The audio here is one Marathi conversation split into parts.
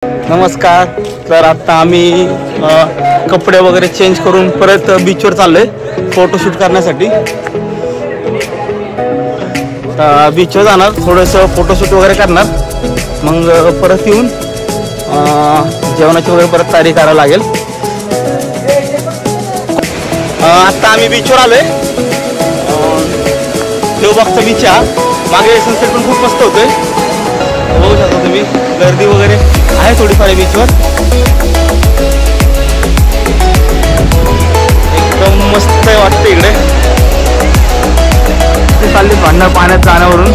नमस्कार. तर आता आम्ही कपडे वगैरे चेंज करून परत बीचवर चाललोय फोटोशूट करण्यासाठी. बीचवर जाणार, थोडंसं फोटोशूट वगैरे करणार, मग परत येऊन जेवणाची वगैरे परत तयारी करावी लागेल. आत्ता आम्ही बीचवर आलोय. देवबागचा बीच हा. मागे सनसेट पण खूप मस्त होतोय, बघू शकता तुम्ही. गर्दी वगैरे आहे थोडीफार बीचवर. एकदम मस्त वाटतं इकडे. ते चालले भांडणार पाण्यात जाण्यावरून.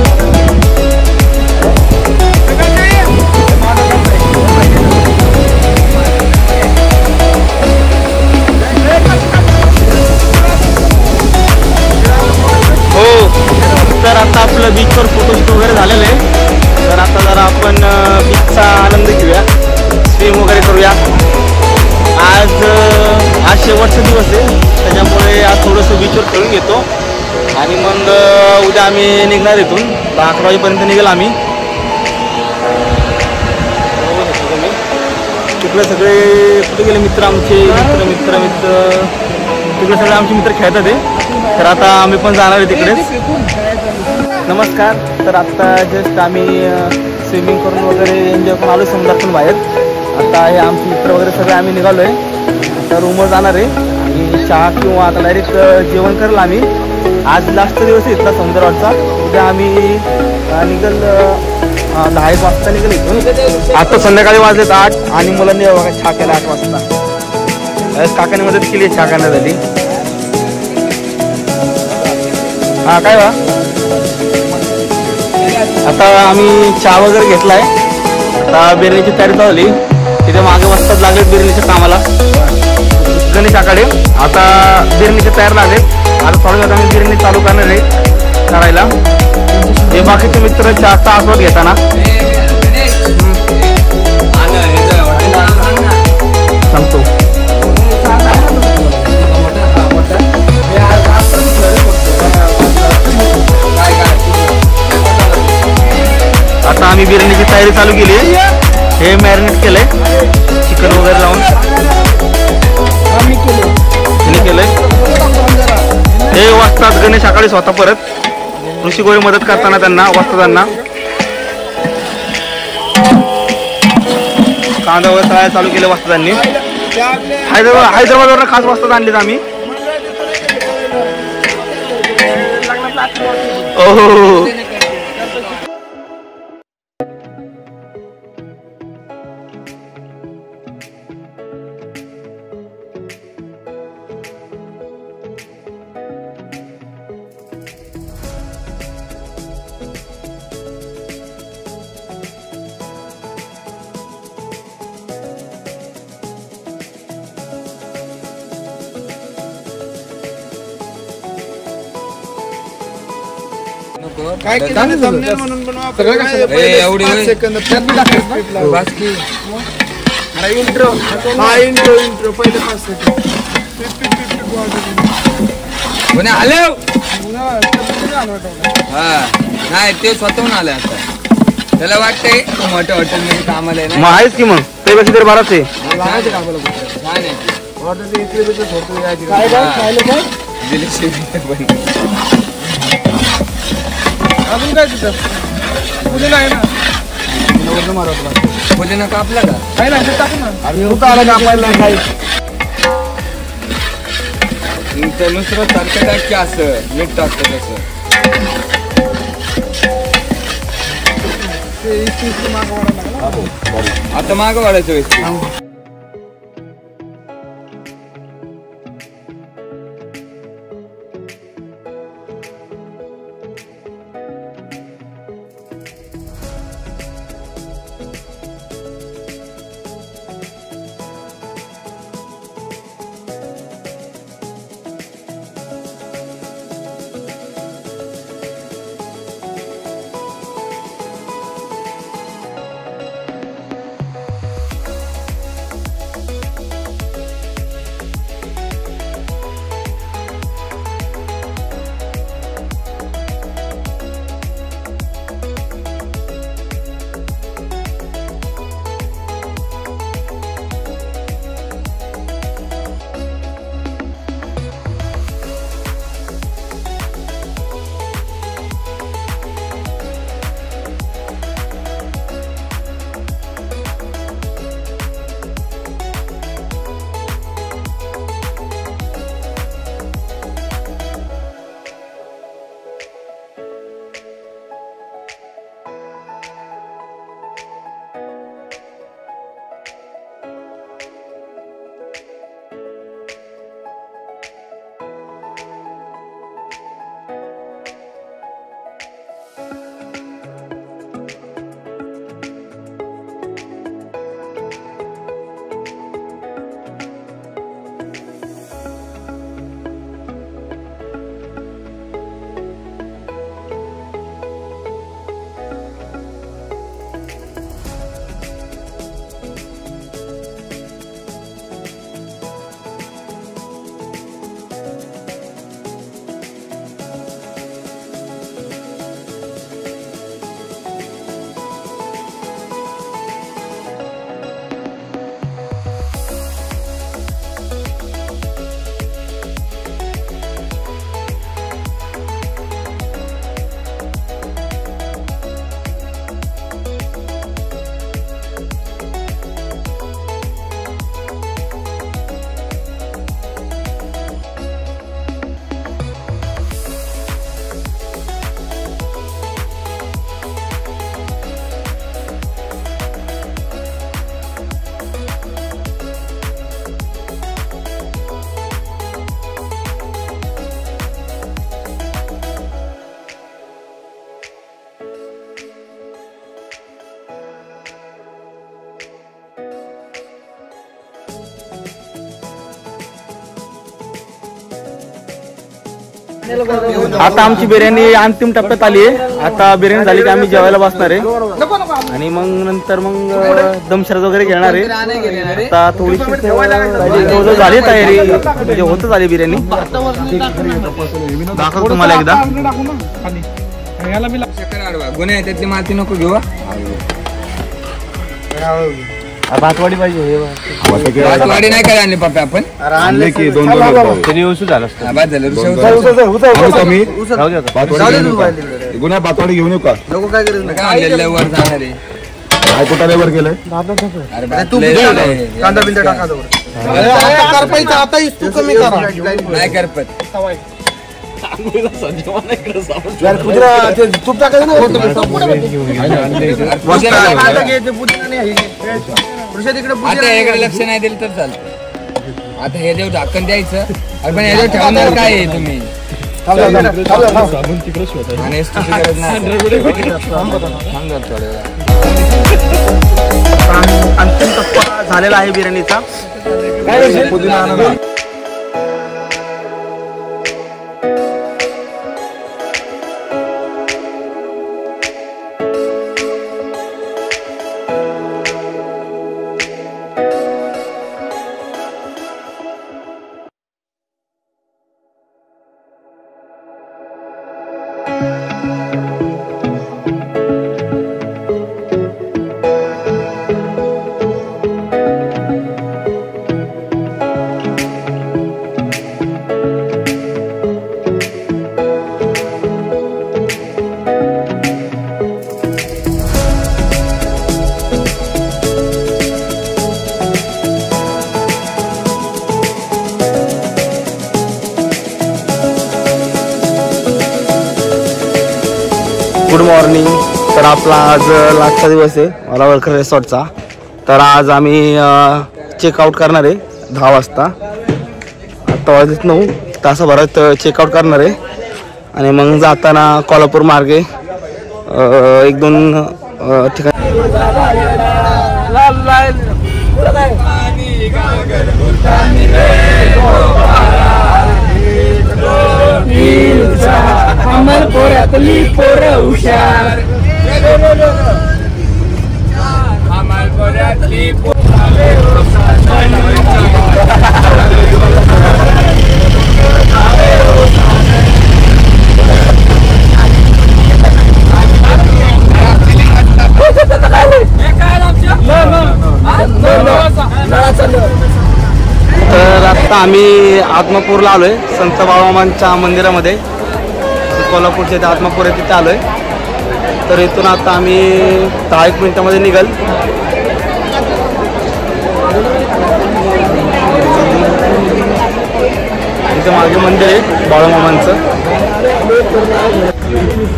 हो, तर आता आपलं बीचवर फोटोशूट वगैरे झालेलं आहे. तर आता जरा आपण बीचचा आनंद घेऊया, स्विम वगैरे करूया. आज शेवटचा दिवस आहे, त्याच्यामुळे आज थोडंसं बीचवर खेळून घेतो आणि मग उद्या आम्ही निघणार इथून. 11 वाजेपर्यंत निघेल आम्ही. तिकडे सगळे कुठे गेले मित्र आमचे, मित्र तिकडे सगळे आमचे मित्र खेळतात ते. तर आता आम्ही पण जाणार आहे तिकडेच. नमस्कार. तर आत्ता जस्ट आम्ही स्विमिंग करून वगैरे एन्जॉय करून आलो समुद्रातून बाहेर. आता हे आमचे मित्र वगैरे सगळे आम्ही निघालो आहे. तर रूमवर जाणार आहे आणि चहा किंवा आता डायरेक्ट जेवण करेल आम्ही. आज लास्ट दिवस आहे इथला समुद्रावरचा. उद्या आम्ही निघेल 10 वाजता निघेल इथून. आता संध्याकाळी वाजलेत 8 आणि मुलांनी बघा चहा केला 8 वाजता. काकाने मदत केली चहा करण्यासाठी. हा काय बा, आता आम्ही चहा वगैरे घेतलाय. आता बिर्याणीची तयारी झाली. तिथे मागे वाजतात लागलेत बिर्याणीच्या कामाला गणेश आकडे. आता बिर्याणीचे तयार लागले. आता थोड्या वेळात आम्ही बिर्याणी चालू करणार आहे करायला. हे बाकीचे मित्र चहाचा आस्वाद घेताना सांगतो. आता आम्ही बिर्याणीची तयारी चालू केली आहे. हे मॅरिनेट केलंय चिकन वगैरे लावून केलंय. हे वाजतात गणेश सकाळी स्वतः परत ऋषी गोळी मदत करताना त्यांना वाजताना. कांदा वगैरे तळायला चालू केलं वाजतानी. हैदराबादवरून खास वाजतात आणलीत आम्ही. हो. काय म्हणून बनवा सेकंद इंट्रो. हा इंट्रो पहिले 5 सेकंद आले. हा नाही ते स्वतःहून आले. आता त्याला वाटतंय मोठ्या हॉटेलमध्ये कामाला आहे मग आहेच की. मग ते कशी तरी बाराच आहे. अजून काय तिथं पुदिना आहे ना. पुदिना कापला का? काय ना टाकू ना. नुसतं सारखं टाक की असं मीठ टाकतं तसं. आता मागं वाढायचं वेळेस आता आमची बिर्याणी अंतिम टप्प्यात आली आहे. आता बिर्याणी झाली की आम्ही जेवायला बसणार आहे आणि मग नंतर मग दमशराज वगैरे घेणार आहे. आता थोडीशी झाली तयारी, म्हणजे होतच आली बिर्याणी. दाखवतो तुम्हाला एकदा. गुन्हे त्यातली माती नको घेऊ. भातवाडी पाहिजे. भातवाडी नाही काय आणली पप्पा आपण? आणले की 2 तरी व्यवस्थित झालं असतं. बाद झालं. गुन्हा भातवाडी घेऊन येऊ का? आणलेलं वर जाणार आहे. काय कुठे वर गेलंय? कांदा बिंदा टाका नाही करपत. तूप टाकायचं आता याकडे लक्ष नाही दिलं तर चालतं. आता हे देव झाकण द्यायचं. पण याच्यावर ठेवणार काय आहे तुम्ही? अंतिम टप्पा झालेला आहे बिर्याणीचा. Good morning. तर आपला आज लास्टचा दिवस आहे मला वळखर रिसॉर्टचा. तर आज आम्ही चेकआउट करणार आहे 10 वाजता. आत्ता वाजत 9 तासाभरात चेकआउट करणार आहे आणि मग जाताना कोल्हापूर मार्गे 1-2 ठिकाणी. तर आता आम्ही आत्मापूरला आलोय, संत बाळूमामांच्या मंदिरामध्ये. कोल्हापूरच्या इथे आत्मापूर आहे तिथे आलोय. तर इथून आता आम्ही 10-1 मिनिटामध्ये निघाल. इथे मागे मंदिर आहे बाळूमामांचं.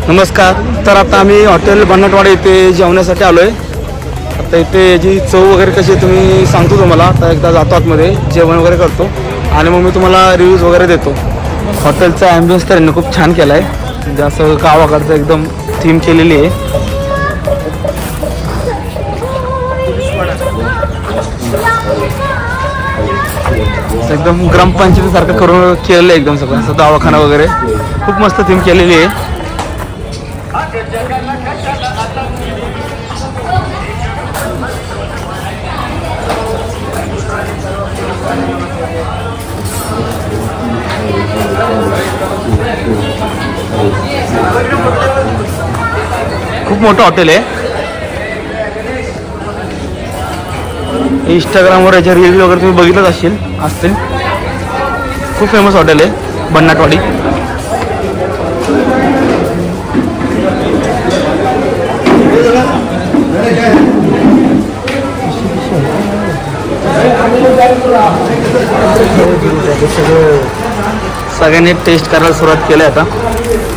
नमस्कार. तर आता आम्ही हॉटेल भन्नाटवाडा इथे जेवण्यासाठी आलोय. आता इथे जी चव वगैरे कशी तुम्ही सांगतो तुम्हाला. आता एकदा जातो आतमध्ये, जेवण वगैरे करतो आणि मग मी तुम्हाला रिव्ह्यूज वगैरे देतो. हॉटेलचा ॲम्बियन्स तर खूप छान केला आहे, म्हणजे असं गावाकडचं एकदम थीम केलेली आहे. एकदम ग्रामपंचायतीसारखं करून केलेलं आहे एकदम सगळं, असं दवाखाना वगैरे खूप मस्त थीम केलेली आहे. खूप मोठं हॉटेल आहे. इंस्टाग्रामवर याचे रील वगैरे तुम्ही बघितलंच असतील. खूप फेमस हॉटेल आहे भन्नाटवाडी. सगळ्यांनी टेस्ट करायला सुरुवात केली. आता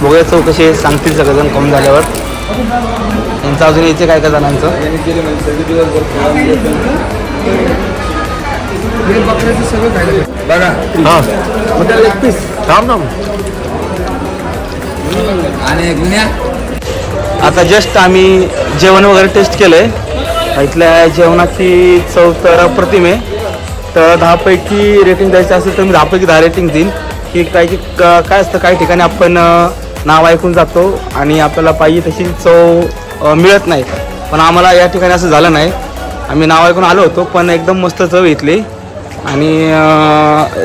बघूया चौकशी सांगतील सगळेजण कमी झाल्यावर. यांचं अजून यायचं काय जणांचं. आता जस्ट आम्ही जेवण वगैरे टेस्ट केलंय. इथल्या जेवणाची चव तर अप्रतिम आहे. तर 10 पैकी रेटिंग द्यायचं असेल तर मी 10 पैकी 10 रेटिंग देईन. की काय असतं, काही ठिकाणी आपण नाव ऐकून जातो आणि आपल्याला पाहिजे तशी चव मिळत नाही. पण आम्हाला या ठिकाणी असं झालं नाही. आम्ही नाव ऐकून आलो होतो पण एकदम मस्त चव घेतली आणि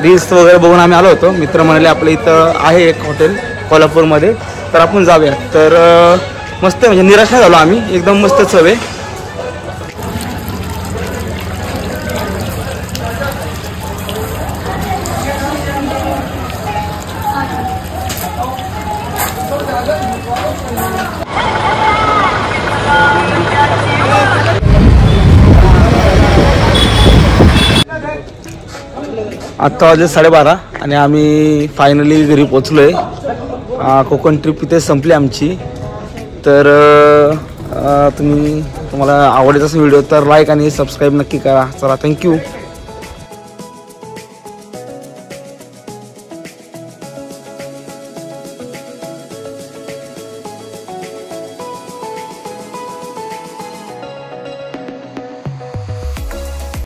रील्स वगैरे बघून आम्ही आलो होतो. मित्र म्हणाले आपल्या इथं आहे एक हॉटेल कोल्हापूरमध्ये, तर आपण जाऊया. तर मस्त म्हणजे निराश नाही झालो आम्ही, एकदम मस्त चव आहे. आत्ता वाजले 12:30 आणि आम्ही फायनली घरी पोचलो आहे. कोकण ट्रिप इथे संपली आमची. तर तुम्हाला आवडत असेल व्हिडिओ तर लाईक आणि सबस्क्राईब नक्की करा. चला, थँक्यू.